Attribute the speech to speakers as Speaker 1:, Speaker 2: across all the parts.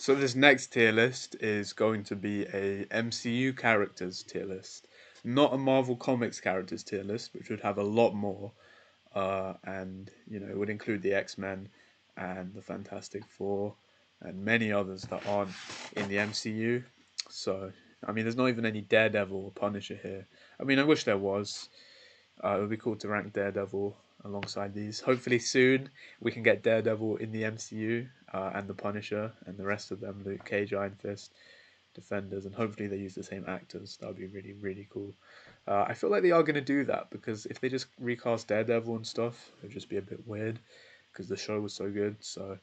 Speaker 1: So this next tier list is going to be a MCU characters tier list, not a Marvel Comics characters tier list, which would have a lot more, and it would include the X-Men and the Fantastic Four and many others that aren't in the MCU. So I mean, there's not even any Daredevil or Punisher here. I mean, I wish there was. It would be cool to rank Daredevil alongside these. Hopefully soon we can get Daredevil in the MCU and the Punisher and the rest of them, Luke Cage, Iron Fist, Defenders, and hopefully they use the same actors. That would be really, really cool. I feel like they are going to do that because if they just recast Daredevil and stuff, it would just be a bit weird because the show was so good. So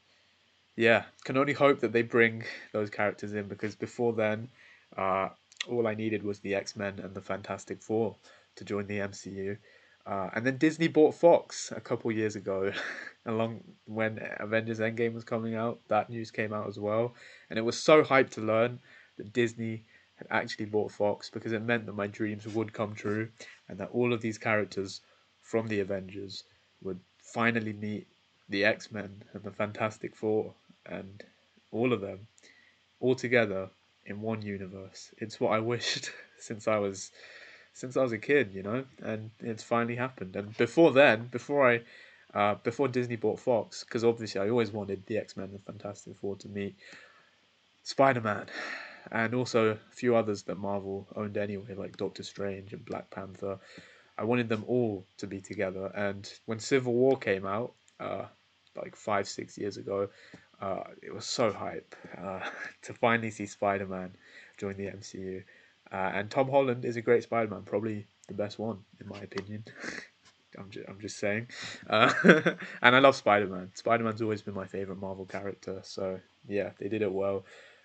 Speaker 1: yeah, can only hope that they bring those characters in because before then, uh, all I needed was the X-Men and the Fantastic Four to join the MCU. And then Disney bought Fox a couple years ago, along when Avengers Endgame was coming out. That news came out as well, and it was so hyped to learn that Disney had actually bought Fox because it meant that my dreams would come true, and that all of these characters from the Avengers would finally meet the X-Men and the Fantastic Four and all of them all together in one universe. It's what I wished since I was a kid, and it's finally happened. And before then, before Disney bought Fox, because obviously I always wanted the X-Men and Fantastic Four to meet Spider-Man, and also a few others that Marvel owned anyway, like Doctor Strange and Black Panther. I wanted them all to be together. And when Civil War came out, like 5, 6 years ago, it was so hype to finally see Spider Man join the MCU. And Tom Holland is a great Spider Man, probably the best one in my opinion. I'm just saying, uh, and I love Spider Man. Spider Man's always been my favorite Marvel character, so yeah, they did it well.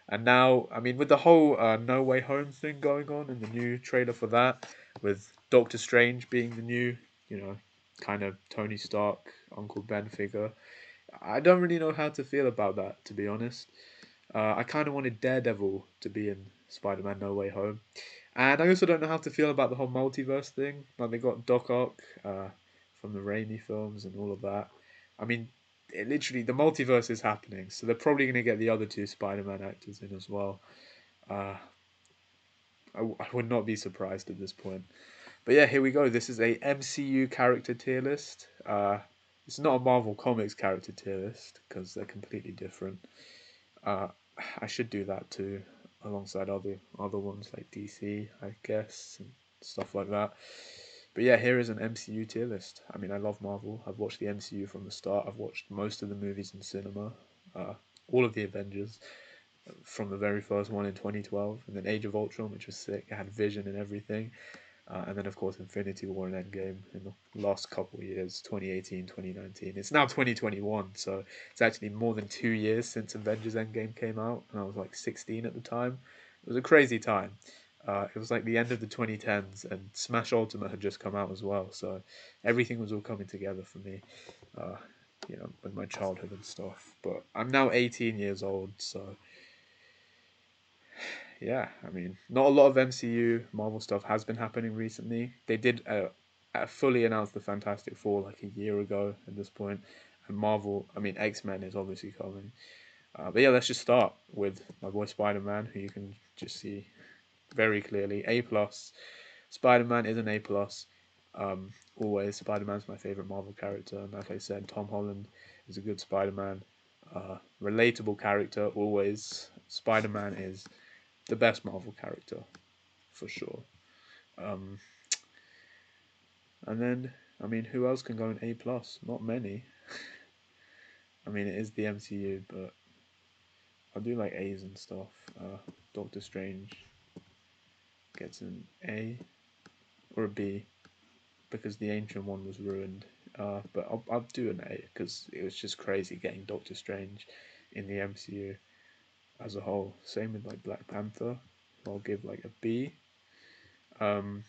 Speaker 1: And now, I mean, with the whole No Way Home thing going on and the new trailer for that, with Doctor Strange being the new, you know, kind of Tony Stark, Uncle Ben figure, I don't really know how to feel about that, to be honest. I kind of wanted Daredevil to be in Spider Man No Way Home. And I also don't know how to feel about the whole multiverse thing. Like, they got Doc Ock from the Raimi films and all of that. I mean, literally, the multiverse is happening, so they're probably going to get the other two Spider Man actors in as well. Uh, I would not be surprised at this point. But yeah, here we go. This is a MCU character tier list. It's not a Marvel Comics character tier list because they're completely different. Uh, I should do that too, alongside other ones like DC, I guess, and stuff like that. But yeah, here is an MCU tier list. I mean, I love Marvel. I've watched the MCU from the start. I've watched most of the movies in cinema, uh, all of the Avengers from the very first one in 2012, and then Age of Ultron, which was sick. It had Vision and everything. And then, of course, Infinity War and Endgame in the last couple of years, 2018, 2019. It's now 2021, so it's actually more than 2 years since Avengers Endgame came out, and I was like 16 at the time. It was a crazy time. It was like the end of the 2010s, and Smash Ultimate had just come out as well, so everything was all coming together for me, uh, with my childhood and stuff. But I'm now 18 years old, so yeah, I mean, not a lot of MCU Marvel stuff has been happening recently. They did fully announce the Fantastic Four like a year ago at this point, and Marvel, I mean, X-Men is obviously coming. But yeah, let's just start with my boy Spider-Man, who you can just see very clearly. A plus. Spider-Man is an A plus. Always, Spider-Man's my favorite Marvel character, and like I said, Tom Holland is a good Spider-Man. Relatable character, always. Spider-Man is the best Marvel character for sure. Um, and then, I mean, who else can go in A plus? Not many. I mean, it is the MCU, but I do like A's and stuff. Doctor Strange gets an A or a B because the Ancient One was ruined. But I'll do an A because it was just crazy getting Doctor Strange in the MCU as a whole. Same with like Black Panther. I'll give like a B. Because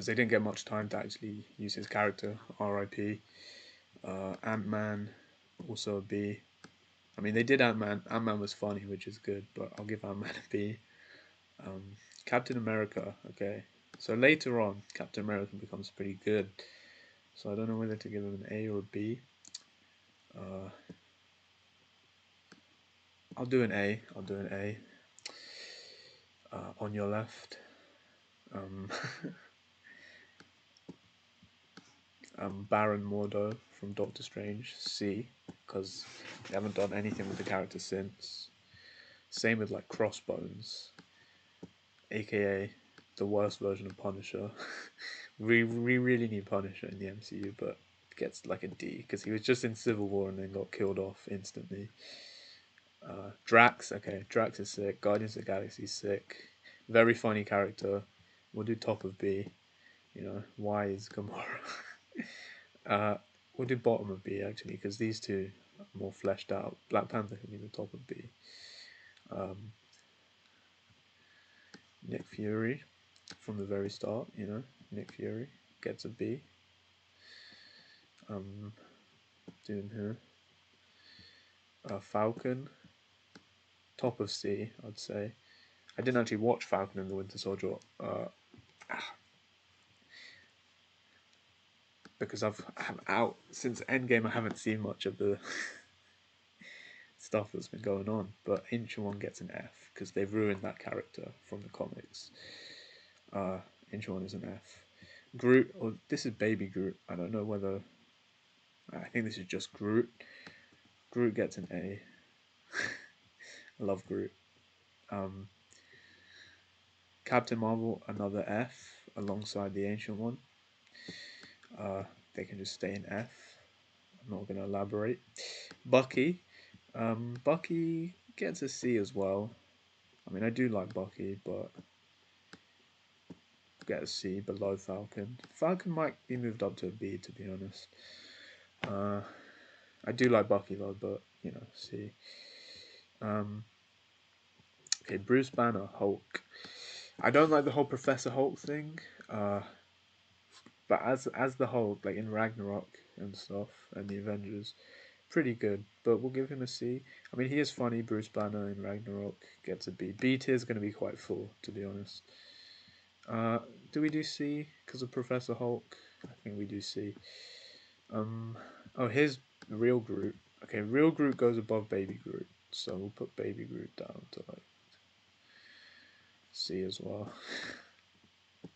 Speaker 1: they didn't get much time to actually use his character. R.I.P. Ant Man, also a B. I mean, they did Ant Man. Ant Man was funny, which is good, but I'll give Ant Man a B. Captain America, okay. So later on, Captain America becomes pretty good. So I don't know whether to give him an A or a B. Uh, I'll do an A. I'll do an A. On your left, um, Baron Mordo from Doctor Strange. C, because they haven't done anything with the character since. Same with like Crossbones, aka the worst version of Punisher. we really need Punisher in the MCU, but gets like a D because he was just in Civil War and then got killed off instantly. Drax, okay, Drax is sick. Guardians of the Galaxy is sick. Very funny character. We'll do top of B. You know, why is Gamora? We'll do bottom of B actually because these two are more fleshed out. Black Panther can be the top of B. Nick Fury from the very start, you know, Nick Fury gets a B. Doing here. Falcon, top of C, I'd say. I didn't actually watch Falcon and the Winter Soldier because I'm out since Endgame. I haven't seen much of the stuff that's been going on, but Ancient One gets an F because they've ruined that character from the comics. Ancient One is an F. Groot, or this is Baby Groot. I don't know whether. I think this is just Groot. Groot gets an A. I love Groot. Captain Marvel, another F alongside the Ancient One. They can just stay in F. I'm not going to elaborate. Bucky. Bucky gets a C as well. I mean, I do like Bucky, but get a C below Falcon. Falcon might be moved up to a B, to be honest. I do like Bucky though, but you know, C. Okay, Bruce Banner, Hulk. I don't like the whole Professor Hulk thing, but as the Hulk, like in Ragnarok and stuff, and the Avengers, pretty good. But we'll give him a C. I mean, he is funny. Bruce Banner in Ragnarok gets a B. B tier is going to be quite full, to be honest. Do we do C because of Professor Hulk? I think we do C. Oh, here's Real Groot. Okay, Real Groot goes above Baby Groot, so we'll put Baby Groot down to like C as well.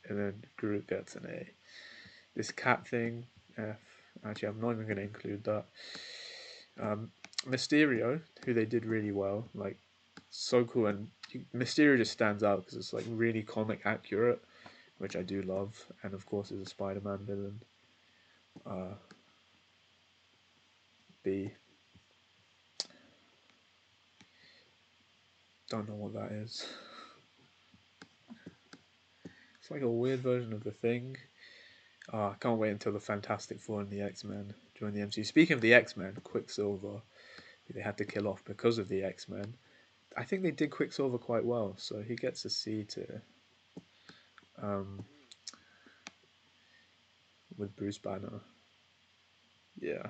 Speaker 1: And then Groot gets an A. This cat thing, F. Actually, I'm not even going to include that. Mysterio, who they did really well, like so cool, and Mysterio just stands out because it's like really comic accurate, which I do love, and of course is a Spider-Man villain. B. Don't know what that is. It's like a weird version of the Thing. I can't wait until the Fantastic Four and the X-Men join the MCU. Speaking of the X-Men, Quicksilver, who they had to kill off because of the X-Men. I think they did Quicksilver quite well, so he gets a C tier. With Bruce Banner. Yeah.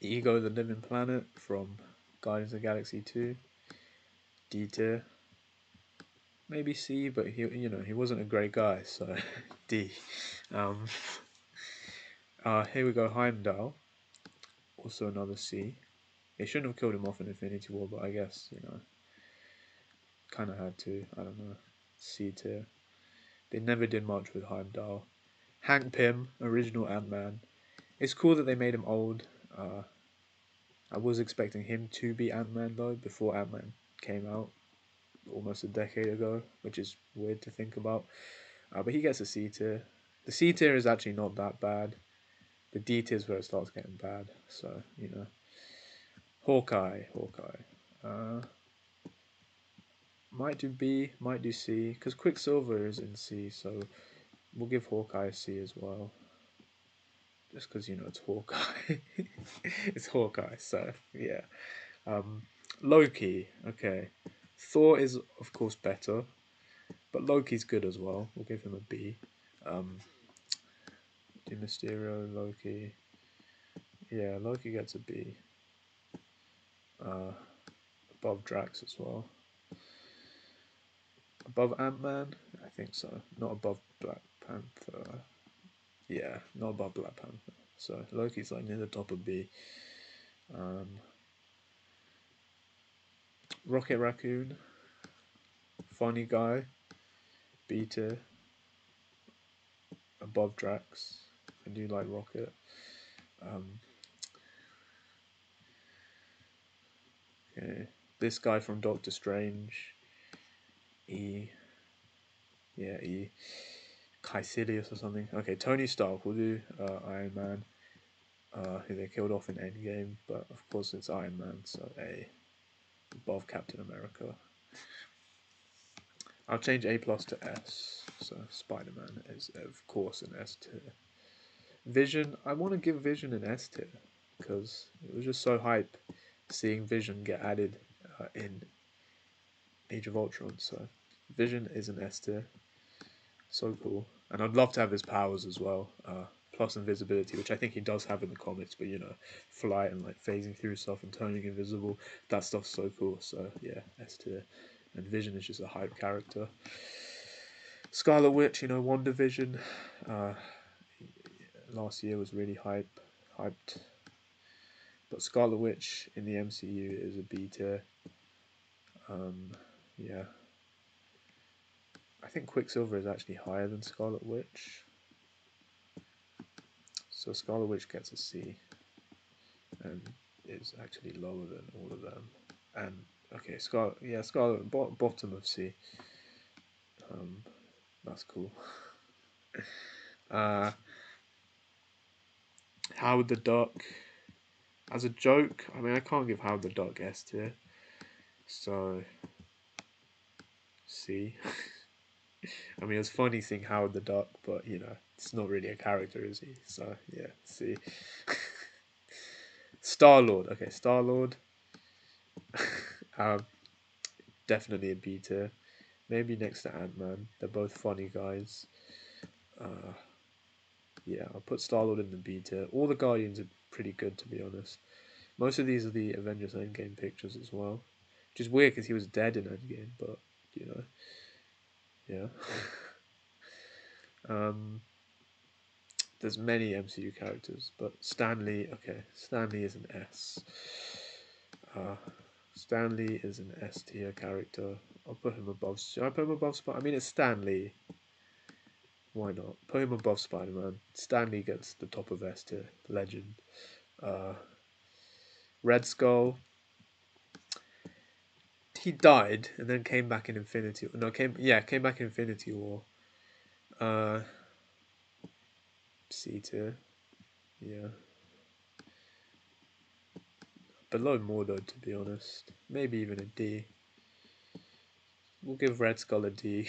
Speaker 1: Ego the Living Planet from Guardians of the Galaxy 2. D tier. Maybe C, but he wasn't a great guy, so D. Here we go, Heimdall. Also another C. They shouldn't have killed him off in Infinity War, but I guess, kind of had to. I don't know. C tier. They never did much with Heimdall. Hank Pym, original Ant-Man. It's cool that they made him old. I was expecting him to be Ant-Man though, before Ant-Man came out almost a decade ago, which is weird to think about. But he gets a C tier. The C tier is actually not that bad. The D tier is where it starts getting bad. So, Hawkeye. Might do B, might do C, because Quicksilver is in C, so we'll give Hawkeye a C as well. Just because, it's Hawkeye. It's Hawkeye, so, yeah. Loki, okay. Thor is, of course, better, but Loki's good as well. We'll give him a B. Do Mysterio, Loki. Yeah, Loki gets a B. Above Drax as well. Above Ant-Man? I think so. Not above Black Panther. Yeah, not above Black Panther. So Loki's like near the top of B. Rocket Raccoon, funny guy, B tier, above Drax. I do like Rocket. Okay, this guy from Doctor Strange, E. Yeah, E. Caecilius or something. Okay, Tony Stark. We'll do Iron Man, who they killed off in Endgame, but of course it's Iron Man, so A. Above Captain America. I'll change A plus to S. So Spider-Man is of course an S tier. Vision, I want to give Vision an S tier because it was just so hype seeing Vision get added in Age of Ultron. So Vision is an S tier. So cool. And I'd love to have his powers as well. Plus invisibility, which I think he does have in the comics, but you know, flight and like phasing through stuff and turning invisible. That stuff's so cool. So yeah, S tier. And Vision is just a hype character. Scarlet Witch, you know, WandaVision. Last year was really hyped. But Scarlet Witch in the MCU is a B tier. Yeah. I think Quicksilver is actually higher than Scarlet Witch. So Scarlet Witch gets a C. And is actually lower than all of them. And okay, Scarlet bottom of C. That's cool. Howard the Duck. As a joke, I mean I can't give Howard the Duck S tier. So C. I mean it's funny seeing Howard the Duck, but you know, it's not really a character, is he? So yeah, C. Star-Lord. Okay, Star-Lord. Definitely a B tier. Maybe next to Ant-Man. They're both funny guys. Yeah, I'll put Star-Lord in the B tier. All the Guardians are pretty good, to be honest. Most of these are the Avengers Endgame pictures as well. Which is weird because he was dead in Endgame, but, you know. Yeah. There's many MCU characters, but Stanley, okay, Stanley is an S. Stanley is an S tier character. I'll put him above. Should I put him above Spider? I mean, it's Stanley. Why not? Put him above Spider-Man. Stanley gets the top of S tier. Legend. Red Skull. He died and then came back in Infinity. No, came back in Infinity War. C tier. Yeah. Below Mordo, to be honest. Maybe even a D. We'll give Red Skull a D.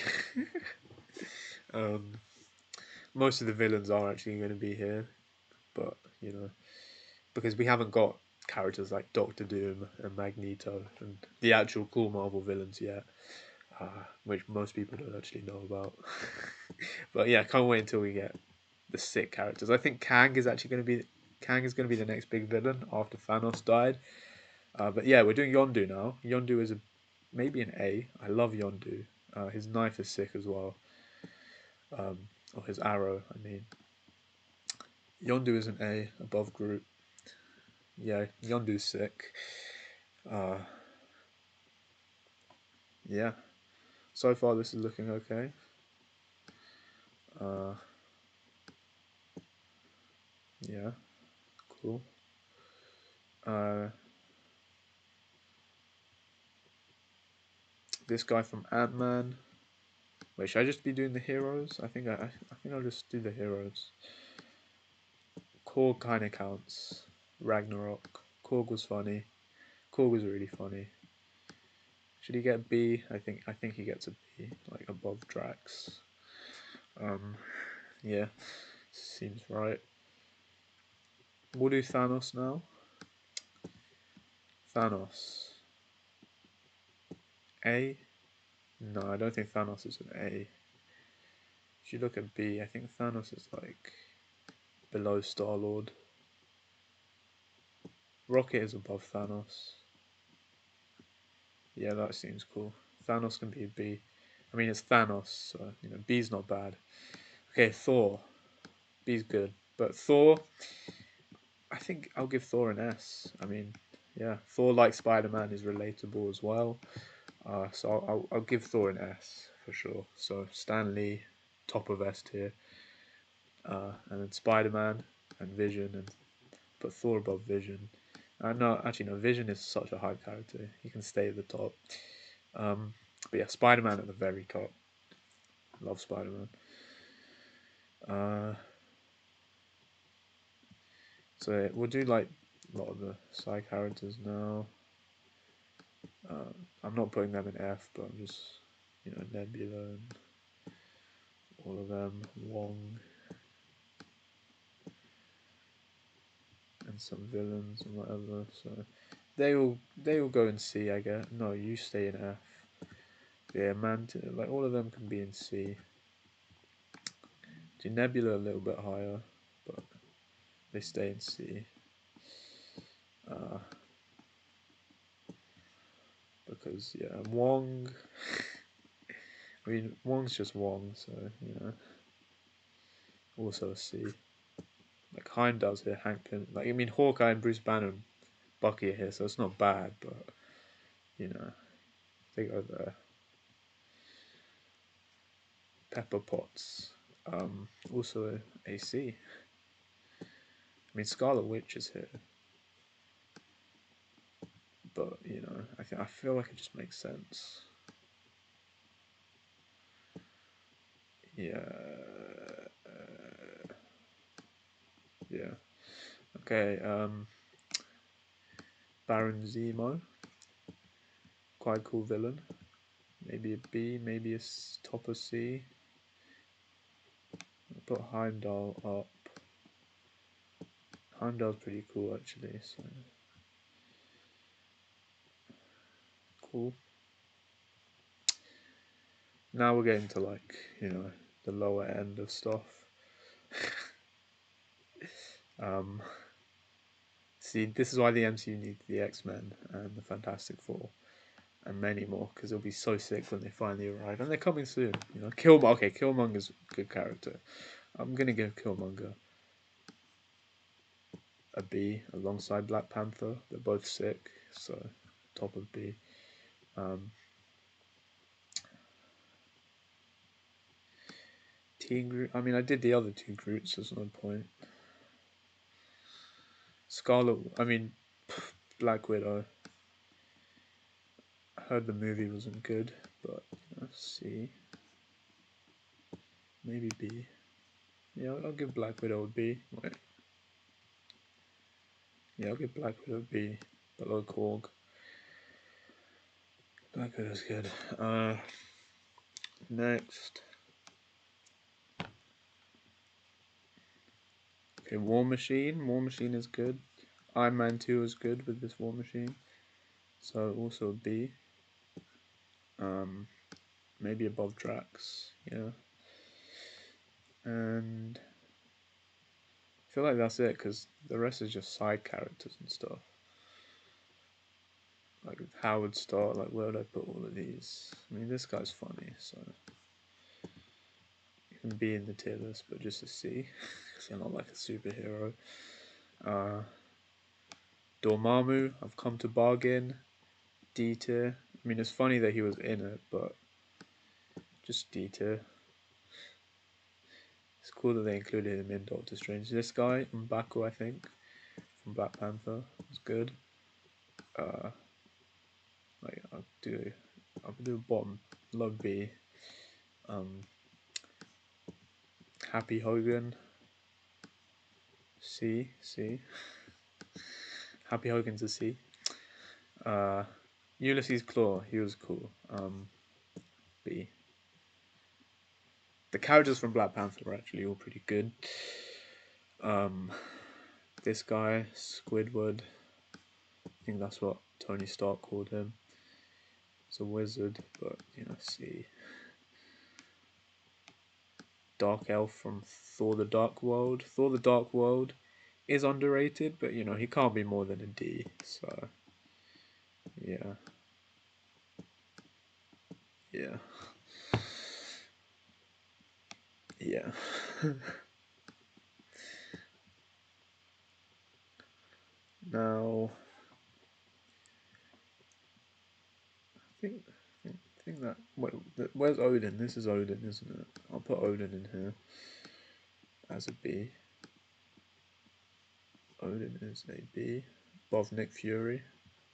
Speaker 1: Most of the villains are actually going to be here, but you know, because we haven't got characters like Doctor Doom and Magneto and the actual cool Marvel villains yet, which most people don't actually know about. But yeah, can't wait until we get the sick characters. I think Kang is going to be the next big villain after Thanos died. But yeah, we're doing Yondu now. Yondu is maybe an A. I love Yondu. His knife is sick as well. Or his arrow, I mean. Yondu is an A, above Groot. Yeah, Yondu's sick. Yeah. So far this is looking okay. Yeah. Cool. This guy from Ant-Man. Wait, should I just be doing the heroes? I think I'll just do the heroes. Korg kind of counts. Ragnarok. Korg was funny. Korg was really funny. Should he get B? I think he gets a B, like above Drax. Yeah, seems right. We'll do Thanos now. Thanos. A? No, I don't think Thanos is an A. If you look at B, I think Thanos is like below Star-Lord. Rocket is above Thanos. Yeah, that seems cool. Thanos can be a B. I mean, it's Thanos, so, you know, B's not bad. Okay, Thor. B's good. But Thor, I think I'll give Thor an S. I mean, yeah, Thor like Spider-Man is relatable as well. So I'll give Thor an S for sure. So Stanley, top of S tier, and then Spider-Man and Vision, and put Thor above Vision. No, actually no, Vision is such a hype character. He can stay at the top. But yeah, Spider-Man at the very top. Love Spider-Man. So we'll do like a lot of the side characters now. I'm not putting them in F, but I'm just, Nebula and all of them, Wong, and some villains and whatever. So they will go in C, I guess. No, you stay in F. Yeah, like all of them can be in C. Do Nebula a little bit higher, but they stay in C. Because yeah, Wong. I mean, Wong's just Wong, so also a C. Like Heimdall's here, Hank Pym. Like I mean, Hawkeye and Bruce Banner, and Bucky are here, so it's not bad, but they go there. Pepper Potts, also a C. I mean, Scarlet Witch is here, but I feel like it just makes sense. Yeah. Yeah. Okay. Baron Zemo, quite cool villain. Maybe a B, maybe a top of C. I'll put Heimdall up. Heimdall's pretty cool actually, so cool. Now we're getting to like, the lower end of stuff. See, this is why the MCU needs the X-Men and the Fantastic Four and many more, because it'll be so sick when they finally arrive, and they're coming soon. Killmonger's a good character. I'm gonna give Killmonger a B alongside Black Panther. They're both sick, so top of B. Teen Groot. I mean, I did the other two Groots. There's no point. Scarlet. I mean, Black Widow. I heard the movie wasn't good, but C. Maybe B. Yeah, I'll give Black Widow a B. Wait. Yeah, I'll give Black Widow a B. Below Korg. Black Widow's good. Next. Okay, War Machine. War Machine is good. Iron Man 2 is good with this War Machine. So also a B. Maybe above Drax. Yeah. And I feel like that's it, because the rest is just side characters and stuff. Like Howard Stark, like where would I put all of these? I mean, this guy's funny, so you can be in the tier list, but just a C, because you're not like a superhero. Dormammu, I've come to bargain. D tier. I mean, it's funny that he was in it, but just D tier. It's cool that they included him in Doctor Strange. This guy, M'Baku, I think, from Black Panther, was good. Like I'll do bottom, love B. Happy Hogan, C. Happy Hogan's a C. Ulysses Claw, he was cool. B. The characters from Black Panther were actually all pretty good. This guy, Squidward, I think that's what Tony Stark called him. He's a wizard, but C. Dark Elf from Thor the Dark World. Thor the Dark World is underrated, but he can't be more than a D, so yeah. Yeah. Yeah. Now, I think that wait, where's Odin? This is Odin, isn't it? I'll put Odin in here as a B. Odin is a B. Above Nick Fury.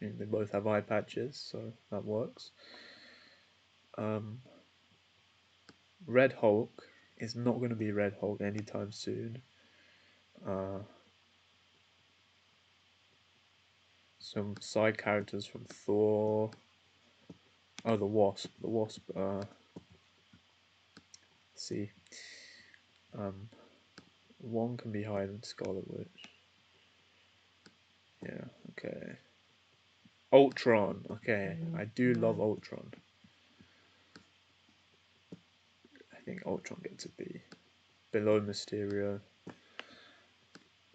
Speaker 1: I mean, they both have eye patches, so that works. Red Hulk is not going to be Red Hulk anytime soon. Some side characters from Thor. Oh, the Wasp. The Wasp. See. One can be higher than Scarlet Witch. Yeah, okay. Ultron. Okay, I do love Ultron. I think Ultron gets a B. Below Mysterio.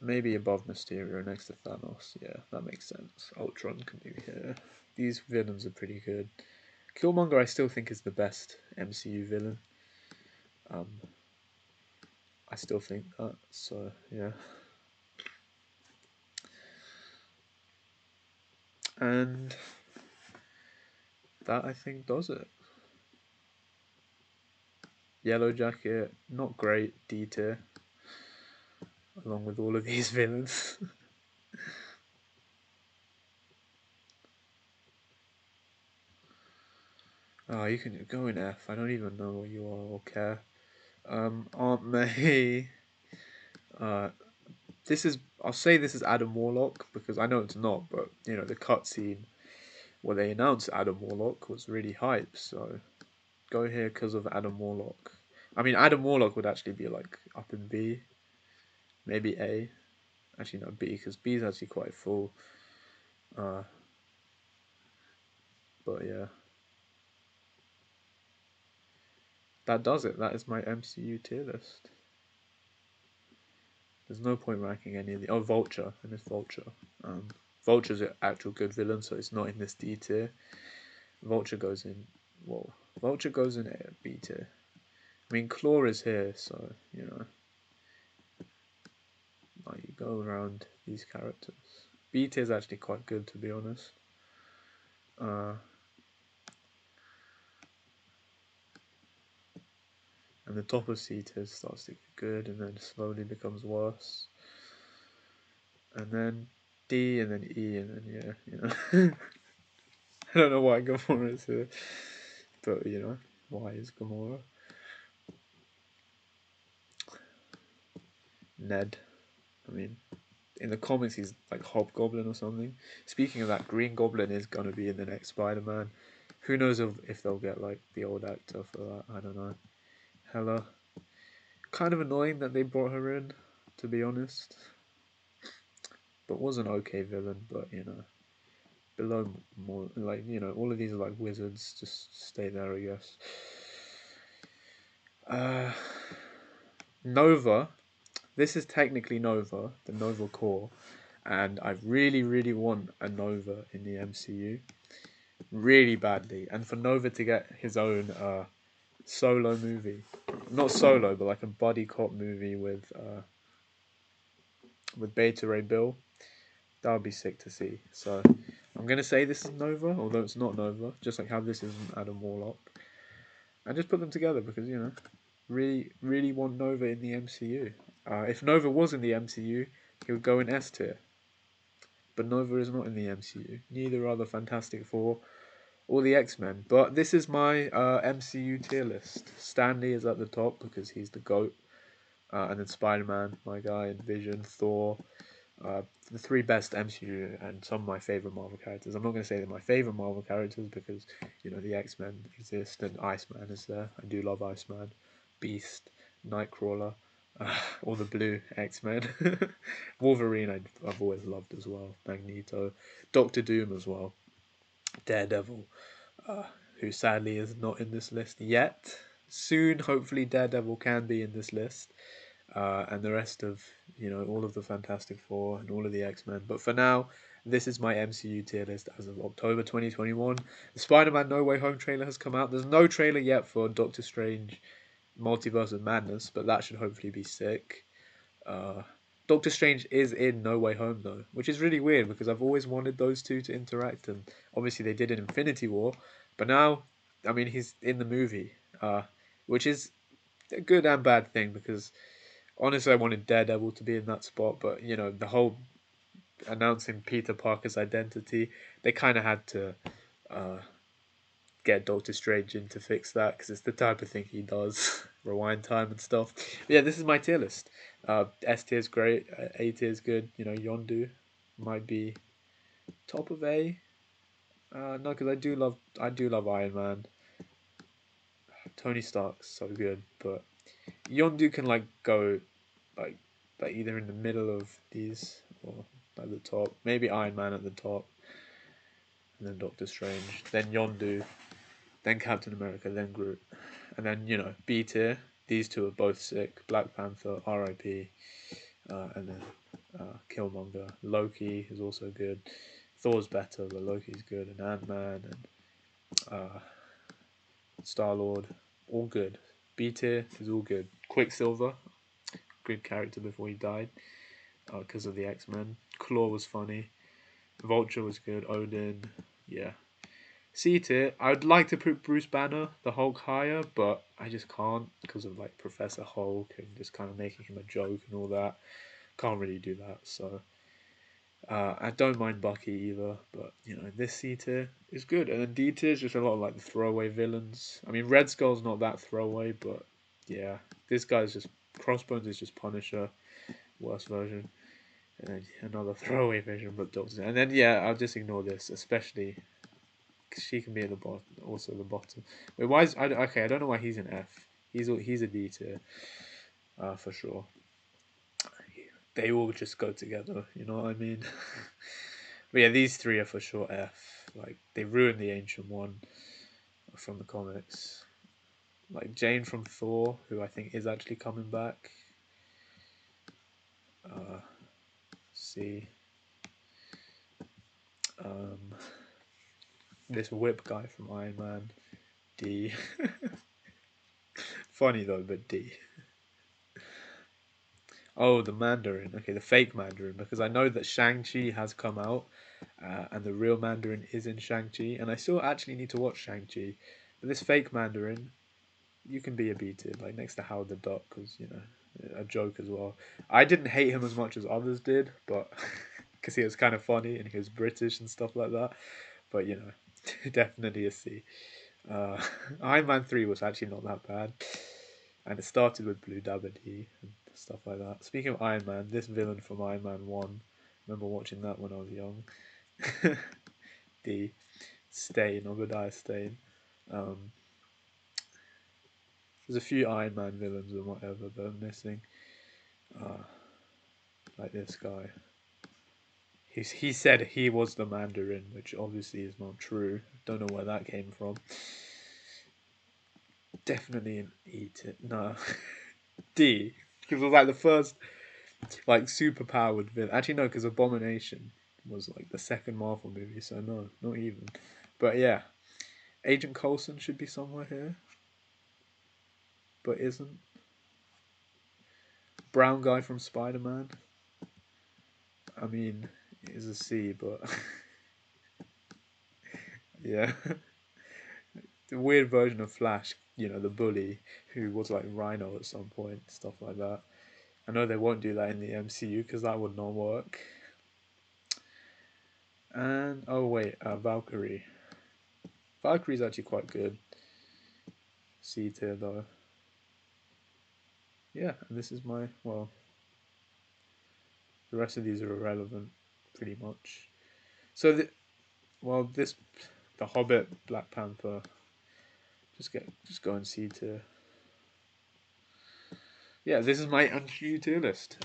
Speaker 1: Maybe above Mysterio next to Thanos. Yeah, that makes sense. Ultron can be here. These villains are pretty good. Killmonger I still think is the best MCU villain. I still think that, so yeah. And that I think does it. Yellow Jacket, not great, D tier, along with all of these villains. Oh, you can go in F. I don't even know what you are or care. Aunt May. This is. I'll say this is Adam Warlock because I know it's not, but you know the cutscene where they announced Adam Warlock was really hype. So go here because of Adam Warlock. I mean, Adam Warlock would actually be like up in B, maybe A. Actually, no, B because B is actually quite full. But yeah. That does it. That is my MCU tier list. There's no point ranking any of the. Oh, Vulture. I miss Vulture. Vulture's an actual good villain, so it's not in this D tier. Vulture goes in. Whoa. Vulture goes in A, B tier. I mean, Claw is here, so, you know. Like, you go around these characters. B tier is actually quite good, to be honest. And the top of C tier starts to get good, and then slowly becomes worse. And then D, and then E, and then, yeah, you know. I don't know why Gamora is here, but you know, why is Gamora? Ned. I mean, in the comics he's like Hobgoblin or something. Speaking of that, Green Goblin is gonna be in the next Spider-Man. Who knows if they'll get like the old actor for that? I don't know. Hella. Kind of annoying that they brought her in, to be honest. But was an okay villain, but you know, below more like you know, all of these are like wizards. Just stay there, I guess. Nova. This is technically Nova, the Nova Core, and I really, really want a Nova in the MCU, really badly. And for Nova to get his own solo movie, not solo, but like a buddy cop movie with Beta Ray Bill, that would be sick to see. So I'm gonna say this is Nova, although it's not Nova, just like how this isn't Adam Warlock, and just put them together because you know, really, really want Nova in the MCU. If Nova was in the MCU, he would go in S tier. But Nova is not in the MCU. Neither are the Fantastic Four or the X-Men. But this is my MCU tier list. Stanley is at the top because he's the GOAT. And then Spider-Man, my guy, and Vision, Thor. The three best MCU and some of my favourite Marvel characters. I'm not going to say they're my favourite Marvel characters because, you know, the X-Men exist and Iceman is there. I do love Iceman. Beast, Nightcrawler, or the blue X-Men. Wolverine I've always loved as well. Magneto. Doctor Doom as well. Daredevil, who sadly is not in this list yet. Soon, hopefully, Daredevil can be in this list. And the rest of, you know, all of the Fantastic Four and all of the X-Men. But for now, this is my MCU tier list as of October 2021. The Spider-Man No Way Home trailer has come out. There's no trailer yet for Doctor Strange Multiverse of Madness, but that should hopefully be sick. Doctor Strange is in No Way Home though, which is really weird because I've always wanted those two to interact, and obviously they did in Infinity War, but now, I mean, he's in the movie, which is a good and bad thing because honestly, I wanted Daredevil to be in that spot, but you know, the whole announcing Peter Parker's identity, they kind of had to uh, get Doctor Strange in to fix that because it's the type of thing he does, rewind time and stuff. But yeah, this is my tier list. S tier is great, A tier is good. You know, Yondu might be top of A. No, because I do love Iron Man. Tony Stark's so good, but Yondu can like go like either in the middle of these or at the top. Maybe Iron Man at the top, and then Doctor Strange, then Yondu, then Captain America, then Groot, and then you know B tier. These two are both sick. Black Panther, R.I.P. And then Killmonger. Loki is also good. Thor's better, but Loki's good. And Ant-Man and Star-Lord, all good. B tier is all good. Quicksilver, good character before he died because of the X-Men. Claw was funny. Vulture was good. Odin, yeah. C tier, I would like to put Bruce Banner, the Hulk, higher, but I just can't because of like Professor Hulk and just kind of making him a joke and all that. Can't really do that, so I don't mind Bucky either, but you know this C tier is good, and then D tier is just a lot of like the throwaway villains. I mean, Red Skull's not that throwaway, but yeah, this guy's just Crossbones is just Punisher, worst version, and then another throwaway version, but Doctor. And then yeah, I'll just ignore this, especially because she can be at the bottom, also the bottom. Wait, why is okay? I don't know why he's an F. He's a D tier, for sure. They all just go together, you know what I mean? But yeah, these three are for sure F. Like they ruined the Ancient One from the comics. Like Jane from Thor, who I think is actually coming back. C. Um, this whip guy from Iron Man. D. Funny though, but D. Oh, the Mandarin. Okay, the fake Mandarin, because I know that Shang-Chi has come out, and the real Mandarin is in Shang-Chi, and I still actually need to watch Shang-Chi. But this fake Mandarin, you can be a B tier, like next to Howard the Duck, because, you know, a joke as well. I didn't hate him as much as others did, but because he was kind of funny and he was British and stuff like that. But, you know, definitely a C. Uh, Iron Man 3 was actually not that bad. And it started with Blue Dabba Dee and stuff like that. Speaking of Iron Man, this villain from Iron Man 1, I remember watching that when I was young. D. Stain, Obadiah Stain. Um, there's a few Iron Man villains and whatever that I'm missing. Like this guy. He said he was the Mandarin, which obviously is not true. Don't know where that came from. Definitely an E tier. No. D. Because it was like the first like super powered villain. Actually no, because Abomination was like the second Marvel movie, so no, not even. But yeah. Agent Coulson should be somewhere here. But isn't. Brown guy from Spider-Man. I mean, is a C, but yeah. The weird version of Flash, you know, the bully who was like Rhino at some point, stuff like that. I know they won't do that in the MCU because that would not work. And oh wait, Valkyrie. Valkyrie's actually quite good. C tier though. Yeah, and this is my well. The rest of these are irrelevant, pretty much. So this, the Hobbit, Black Panther. Just go and C tier. Yeah, this is my MCU tier list.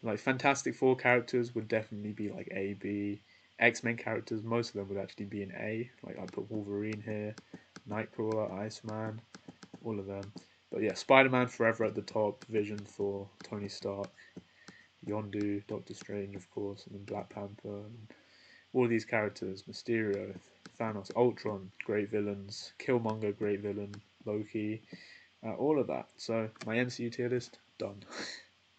Speaker 1: Like Fantastic Four characters would definitely be like A, B. X-Men characters, most of them would actually be an A. Like I put Wolverine here, Nightcrawler, Iceman, all of them. But yeah, Spider-Man forever at the top. Vision, Thor, Tony Stark, Yondu, Doctor Strange, of course, and then Black Panther. And all these characters, Mysterio, Thanos, Ultron, great villains. Killmonger, great villain. Loki, all of that. So my MCU tier list done.